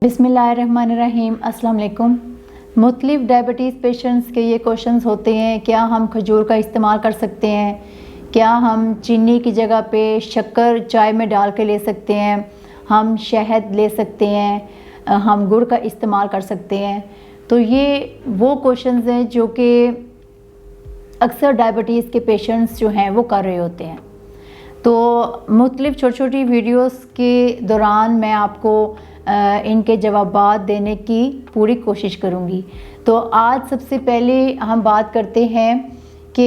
बिस्मिल्लाहिर्रहमानिर्रहीम। अस्सलाम वालेकुम। मुख्तलिफ डायबिटीज़ पेशेंट्स के ये क्वेश्चंस होते हैं, क्या हम खजूर का इस्तेमाल कर सकते हैं, क्या हम चीनी की जगह पे शक्कर चाय में डाल के ले सकते हैं, हम शहद ले सकते हैं, हम गुड़ का इस्तेमाल कर सकते हैं। तो ये वो क्वेश्चंस हैं जो कि अक्सर डायबिटीज़ के पेशेंट्स जो हैं वो कर रहे होते हैं। तो मुख्तलिफ छोटी छोटी वीडियोस के दौरान मैं आपको इनके जवाबात देने की पूरी कोशिश करूँगी। तो आज सबसे पहले हम बात करते हैं कि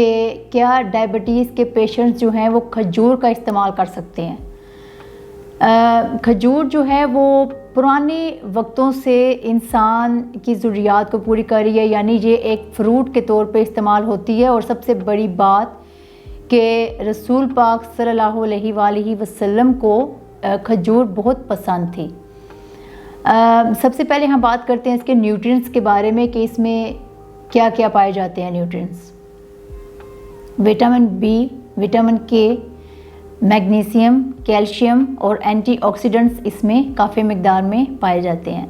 क्या डायबिटीज़ के पेशेंट्स जो हैं वो खजूर का इस्तेमाल कर सकते हैं। खजूर जो है वो पुराने वक्तों से इंसान की ज़रूरियात को पूरी कर रही है, यानी ये एक फ़्रूट के तौर पे इस्तेमाल होती है। और सबसे बड़ी बात कि रसूल पाक सल्लल्लाहु अलैहि वसल्लम को खजूर बहुत पसंद थी। सबसे पहले हम बात करते हैं इसके न्यूट्रिएंट्स के बारे में कि इसमें क्या क्या पाए जाते हैं न्यूट्रिएंट्स। विटामिन बी, विटामिन के, मैग्नीशियम, कैल्शियम और एंटीऑक्सीडेंट्स इसमें काफ़ी मिकदार में पाए जाते हैं।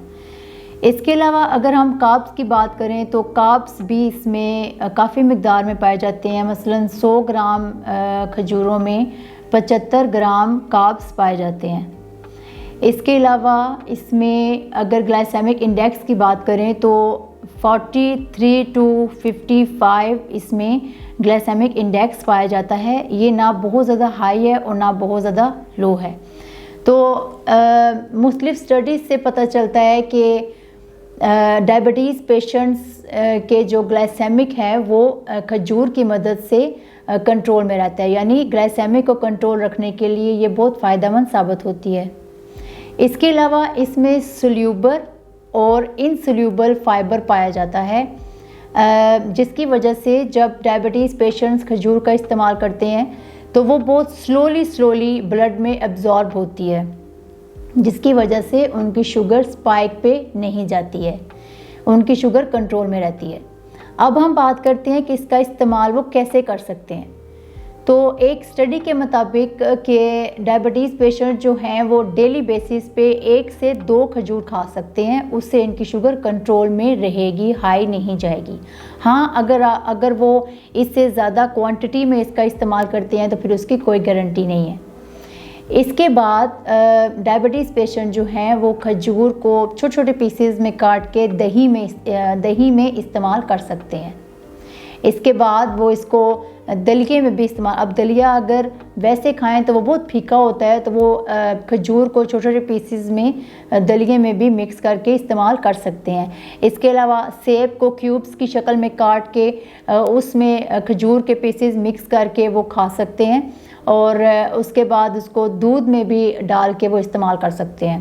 इसके अलावा अगर हम कार्ब्स की बात करें तो कार्ब्स भी इसमें काफ़ी मिकदार में पाए जाते हैं। मसलन 100 ग्राम खजूरों में 75 ग्राम कार्ब्स पाए जाते हैं। इसके अलावा इसमें अगर ग्लाइसेमिक इंडेक्स की बात करें तो 43 to 55 इसमें ग्लाइसेमिक इंडेक्स पाया जाता है। ये ना बहुत ज़्यादा हाई है और ना बहुत ज़्यादा लो है। तो मुख्तलिफ स्टडीज़ से पता चलता है कि डायबिटीज़ पेशेंट्स के जो ग्लाइसेमिक है वो खजूर की मदद से कंट्रोल में रहता है, यानी ग्लाइसेमिक को कंट्रोल रखने के लिए ये बहुत फ़ायदेमंद साबित होती है। इसके अलावा इसमें सोल्यूबल और इनसोल्यूबल फाइबर पाया जाता है, जिसकी वजह से जब डायबिटीज़ पेशेंट्स खजूर का इस्तेमाल करते हैं तो वो बहुत स्लोली ब्लड में एब्जॉर्ब होती है, जिसकी वजह से उनकी शुगर स्पाइक पे नहीं जाती है, उनकी शुगर कंट्रोल में रहती है। अब हम बात करते हैं कि इसका इस्तेमाल वो कैसे कर सकते हैं। तो एक स्टडी के मुताबिक कि डायबिटीज़ पेशेंट जो हैं वो डेली बेसिस पे 1 से 2 खजूर खा सकते हैं, उससे इनकी शुगर कंट्रोल में रहेगी, हाई नहीं जाएगी। हाँ, अगर वो इससे ज़्यादा क्वांटिटी में इसका इस्तेमाल करते हैं तो फिर उसकी कोई गारंटी नहीं है। इसके बाद डायबिटीज़ पेशेंट जो हैं वो खजूर को छोटे छोटे पीसेस में काट के दही में इस्तेमाल कर सकते हैं। इसके बाद वो इसको दलिए में भी इस्तेमाल, अब दलिया अगर वैसे खाएं तो वो बहुत फीका होता है, तो वो खजूर को छोटे छोटे पीसेस में दलिए में भी मिक्स करके इस्तेमाल कर सकते हैं। इसके अलावा सेब को क्यूब्स की शक्ल में काट के उसमें खजूर के पीसेस मिक्स करके वो खा सकते हैं, और उसके बाद उसको दूध में भी डाल के वो इस्तेमाल कर सकते हैं।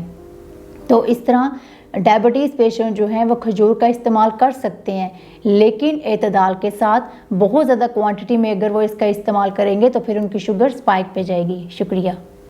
तो इस तरह डायबिटीज़ पेशेंट जो हैं वो खजूर का इस्तेमाल कर सकते हैं, लेकिन एतदाल के साथ। बहुत ज़्यादा क्वांटिटी में अगर वो इसका इस्तेमाल करेंगे तो फिर उनकी शुगर स्पाइक पे जाएगी। शुक्रिया।